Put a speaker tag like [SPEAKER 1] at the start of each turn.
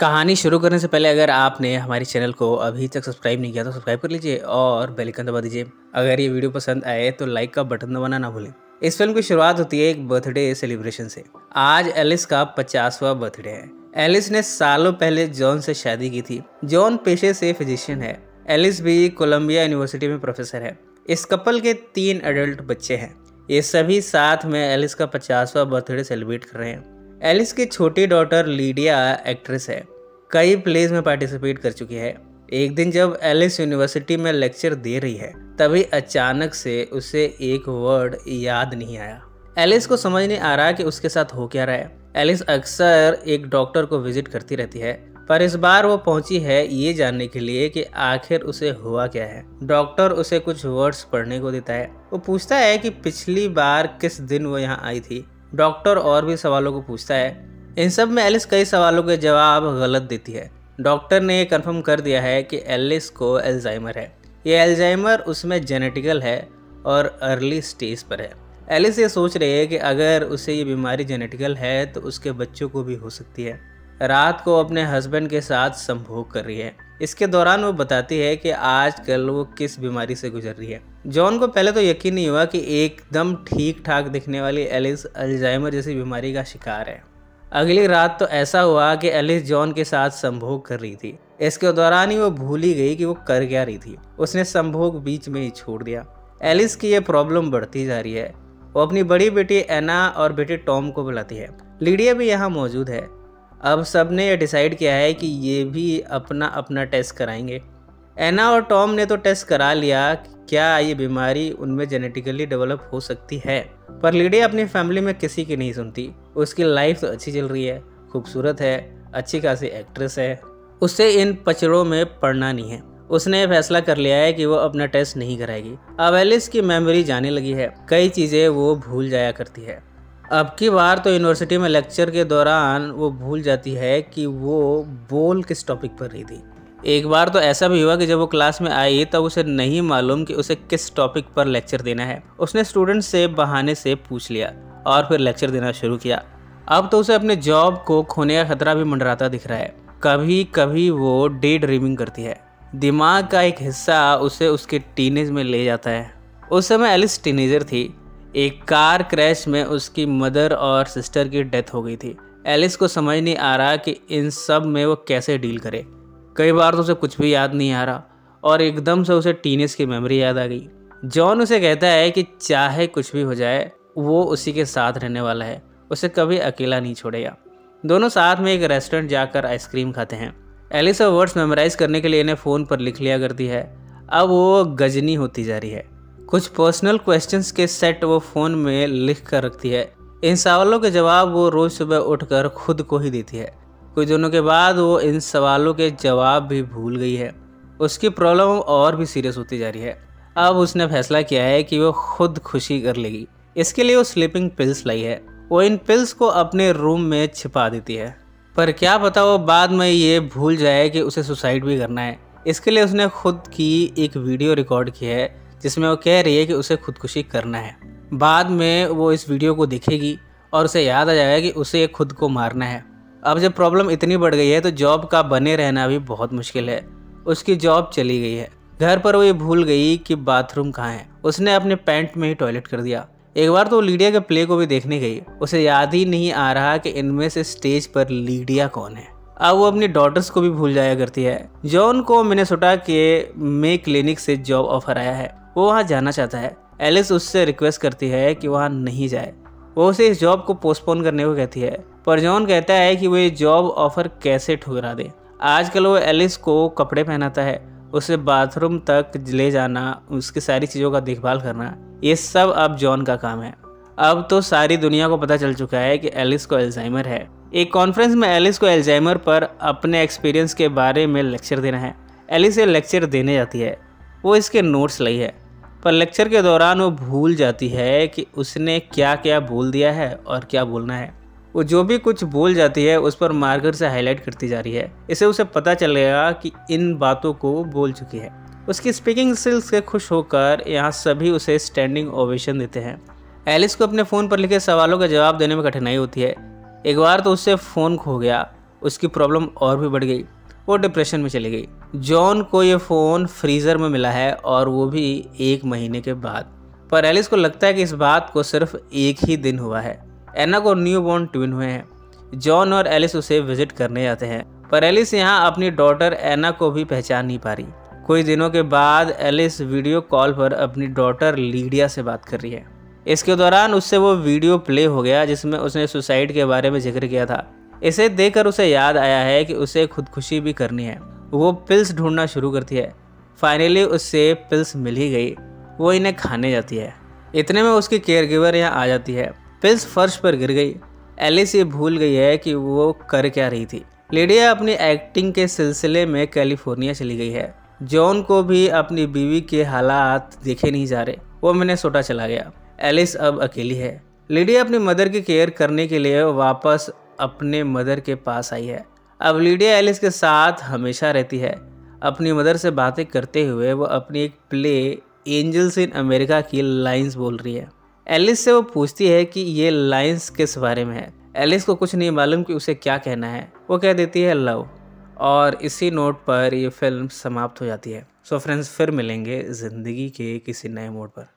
[SPEAKER 1] कहानी शुरू करने से पहले अगर आपने हमारे चैनल को अभी तक सब्सक्राइब नहीं किया तो सब्सक्राइब कर लीजिए और बेल आइकन दबा दीजिए। अगर ये वीडियो पसंद आए तो लाइक का बटन दबाना ना भूलें। इस फिल्म की शुरुआत होती है एक बर्थडे सेलिब्रेशन से। आज एलिस का 50वां बर्थडे है। एलिस ने सालों पहले जॉन से शादी की थी। जॉन पेशे से फिजिशियन है। एलिस भी कोलंबिया यूनिवर्सिटी में प्रोफेसर है। इस कपल के 3 एडल्ट बच्चे हैं। ये सभी साथ में एलिस का 50वां बर्थडे सेलिब्रेट कर रहे हैं। एलिस की छोटी डॉटर लीडिया एक्ट्रेस है। कई प्लेज में पार्टिसिपेट कर चुकी है। एक दिन जब एलिस यूनिवर्सिटी में लेक्चर दे रही है तभी अचानक से उसे एक वर्ड याद नहीं आया। एलिस को समझ नहीं आ रहा कि उसके साथ हो क्या रहा है। एलिस अक्सर एक डॉक्टर को विजिट करती रहती है, पर इस बार वो पहुंची है ये जानने के लिए कि आखिर उसे हुआ क्या है। डॉक्टर उसे कुछ वर्ड्स पढ़ने को देता है। वो पूछता है कि पिछली बार किस दिन वो यहाँ आई थी। डॉक्टर और भी सवालों को पूछता है। इन सब में एलिस कई सवालों के जवाब गलत देती है। डॉक्टर ने ये कन्फर्म कर दिया है कि एलिस को एल्जाइमर है। ये एल्जाइमर उसमें जेनेटिकल है और अर्ली स्टेज पर है। एलिस ये सोच रही है कि अगर उसे ये बीमारी जेनेटिकल है तो उसके बच्चों को भी हो सकती है। रात को अपने हस्बैंड के साथ संभोग कर रही है। इसके दौरान वो बताती है कि आजकल वो किस बीमारी से गुजर रही है। जॉन को पहले तो यकीन नहीं हुआ कि एकदम ठीक ठाक दिखने वाली एलिस अल्जाइमर जैसी बीमारी का शिकार है। अगली रात तो ऐसा हुआ कि एलिस जॉन के साथ संभोग कर रही थी। इसके दौरान ही वो भूल ही गई कि वो कर क्या रही थी। उसने संभोग बीच में ही छोड़ दिया। एलिस की ये प्रॉब्लम बढ़ती जा रही है। वो अपनी बड़ी बेटी एना और बेटे टॉम को बुलाती है। लीडिया भी यहाँ मौजूद है। अब सबने ये डिसाइड किया है कि ये भी अपना अपना टेस्ट कराएंगे। एना और टॉम ने तो टेस्ट करा लिया क्या ये बीमारी उनमें जेनेटिकली डेवलप हो सकती है, पर लीडिया अपनी फैमिली में किसी की नहीं सुनती। उसकी लाइफ तो अच्छी चल रही है, खूबसूरत है, अच्छी खासी एक्ट्रेस है। उसे इन पचड़ों में पड़ना नहीं है। उसने फैसला कर लिया है कि वो अपना टेस्ट नहीं कराएगी। अब एलिस की मेमोरी जाने लगी है। कई चीज़ें वो भूल जाया करती है। अब की बार तो यूनिवर्सिटी में लेक्चर के दौरान वो भूल जाती है कि वो बोल किस टॉपिक पर रही थी। एक बार तो ऐसा भी हुआ कि जब वो क्लास में आई तब उसे नहीं मालूम कि उसे किस टॉपिक पर लेक्चर देना है। उसने स्टूडेंट से बहाने से पूछ लिया और फिर लेक्चर देना शुरू किया। अब तो उसे अपने जॉब को खोने का खतरा भी मंडराता दिख रहा है। कभी कभी वो डे ड्रीमिंग करती है। दिमाग का एक हिस्सा उसे उसके टीनेज में ले जाता है। उस समय एलिस टीनेजर थी। एक कार क्रैश में उसकी मदर और सिस्टर की डेथ हो गई थी। एलिस को समझ नहीं आ रहा कि इन सब में वो कैसे डील करे। कई बार तो उसे कुछ भी याद नहीं आ रहा और एकदम से उसे टीनेज की मेमोरी याद आ गई। जॉन उसे कहता है कि चाहे कुछ भी हो जाए वो उसी के साथ रहने वाला है, उसे कभी अकेला नहीं छोड़ेगा। दोनों साथ में एक रेस्टोरेंट जाकर आइसक्रीम खाते हैं। एलिस वर्ड्स मेमोराइज करने के लिए इन्हें फ़ोन पर लिख लिया करती है। अब वो गजनी होती जा रही है। कुछ पर्सनल क्वेश्चंस के सेट वो फ़ोन में लिख कर रखती है। इन सवालों के जवाब वो रोज़ सुबह उठकर खुद को ही देती है। कुछ दिनों के बाद वो इन सवालों के जवाब भी भूल गई है। उसकी प्रॉब्लम और भी सीरियस होती जा रही है। अब उसने फैसला किया है कि वो खुद खुशी कर लेगी। इसके लिए वो स्लीपिंग पिल्स लाई है। वो इन पिल्स को अपने रूम में छिपा देती है, पर क्या पता वो बाद में ये भूल जाए कि उसे सुसाइड भी करना है। इसके लिए उसने खुद की एक वीडियो रिकॉर्ड की है जिसमें वो कह रही है कि उसे खुदकुशी करना है। बाद में वो इस वीडियो को देखेगी और उसे याद आ जाएगा कि उसे खुद को मारना है। अब जब प्रॉब्लम इतनी बढ़ गई है तो जॉब का बने रहना भी बहुत मुश्किल है। उसकी जॉब चली गई है। घर पर वो ये भूल गई कि बाथरूम कहाँ है। उसने अपने पैंट में ही टॉयलेट कर दिया। एक बार तो लीडिया के प्ले को भी देखने गई। उसे याद ही नहीं आ रहा कि इनमें से स्टेज पर लीडिया कौन है। अब वो अपनी डॉटर्स को भी भूल जाया करती है। जॉन को मिनेसोटा के मे क्लिनिक से जॉब ऑफर आया है। वो वहाँ जाना चाहता है। एलिस उससे रिक्वेस्ट करती है कि वहाँ नहीं जाए। वो उसे इस जॉब को पोस्टपोन करने को कहती है, पर जॉन कहता है कि वो ये जॉब ऑफर कैसे ठुकरा दे। आजकल वो एलिस को कपड़े पहनाता है, उसे बाथरूम तक ले जाना, उसकी सारी चीज़ों का देखभाल करना, ये सब अब जॉन का काम है। अब तो सारी दुनिया को पता चल चुका है कि एलिस को अल्जाइमर है। एक कॉन्फ्रेंस में एलिस को अल्जाइमर पर अपने एक्सपीरियंस के बारे में लेक्चर देना है। एलिस ये लेक्चर देने जाती है। वो इसके नोट्स लाई है, पर लेक्चर के दौरान वो भूल जाती है कि उसने क्या क्या बोल दिया है और क्या बोलना है। वो जो भी कुछ बोल जाती है उस पर मार्कर से हाईलाइट करती जा रही है। इससे उसे पता चलेगा कि इन बातों को वो बोल चुकी है। उसकी स्पीकिंग स्किल्स से खुश होकर यहाँ सभी उसे स्टैंडिंग ओवेशन देते हैं। एलिस को अपने फ़ोन पर लिखे सवालों का जवाब देने में कठिनाई होती है। एक बार तो उससे फ़ोन खो गया। उसकी प्रॉब्लम और भी बढ़ गई, वो डिप्रेशन में चली गई। जॉन को ये फ़ोन फ्रीज़र में मिला है और वो भी 1 महीने के बाद। पर एलिस को लगता है कि इस बात को सिर्फ 1 ही दिन हुआ है। एना को न्यू बॉर्न ट्विन हुए हैं। जॉन और एलिस उसे विजिट करने जाते हैं, पर एलिस यहाँ अपनी डॉटर एना को भी पहचान नहीं पा रही। कुछ दिनों के बाद एलिस वीडियो कॉल पर अपनी डॉटर लीडिया से बात कर रही है। इसके दौरान उससे वो वीडियो प्ले हो गया जिसमें उसने सुसाइड के बारे में जिक्र किया था। इसे देखकर उसे याद आया है कि उसे खुदकुशी भी करनी है। वो पिल्स ढूंढना शुरू करती है। फाइनली उससे पिल्स मिल ही गई। वो इन्हें खाने जाती है। इतने में उसकी केयरगिवर यहाँ आ जाती है। पिल्स फर्श पर गिर गई। एलिस ये भूल गई है कि वो कर क्या रही थी। लीडिया अपनी एक्टिंग के सिलसिले में कैलिफोर्निया चली गई है। जॉन को भी अपनी बीवी के हालात देखे नहीं जा रहे। वो मिनेसोटा चला गया। एलिस अब अकेली है। लीडिया अपनी मदर की केयर करने के लिए वापस अपने मदर के पास आई है। अब लीडिया एलिस के साथ हमेशा रहती है। अपनी मदर से बातें करते हुए वो अपनी एक प्ले एंजल्स इन अमेरिका की लाइंस बोल रही है। एलिस से वो पूछती है कि ये लाइंस किस बारे में है। एलिस को कुछ नहीं मालूम कि उसे क्या कहना है। वो कह देती है लव। और इसी नोट पर ये फिल्म समाप्त हो जाती है। सो फ्रेंड्स, फिर मिलेंगे ज़िंदगी के किसी नए मोड़ पर।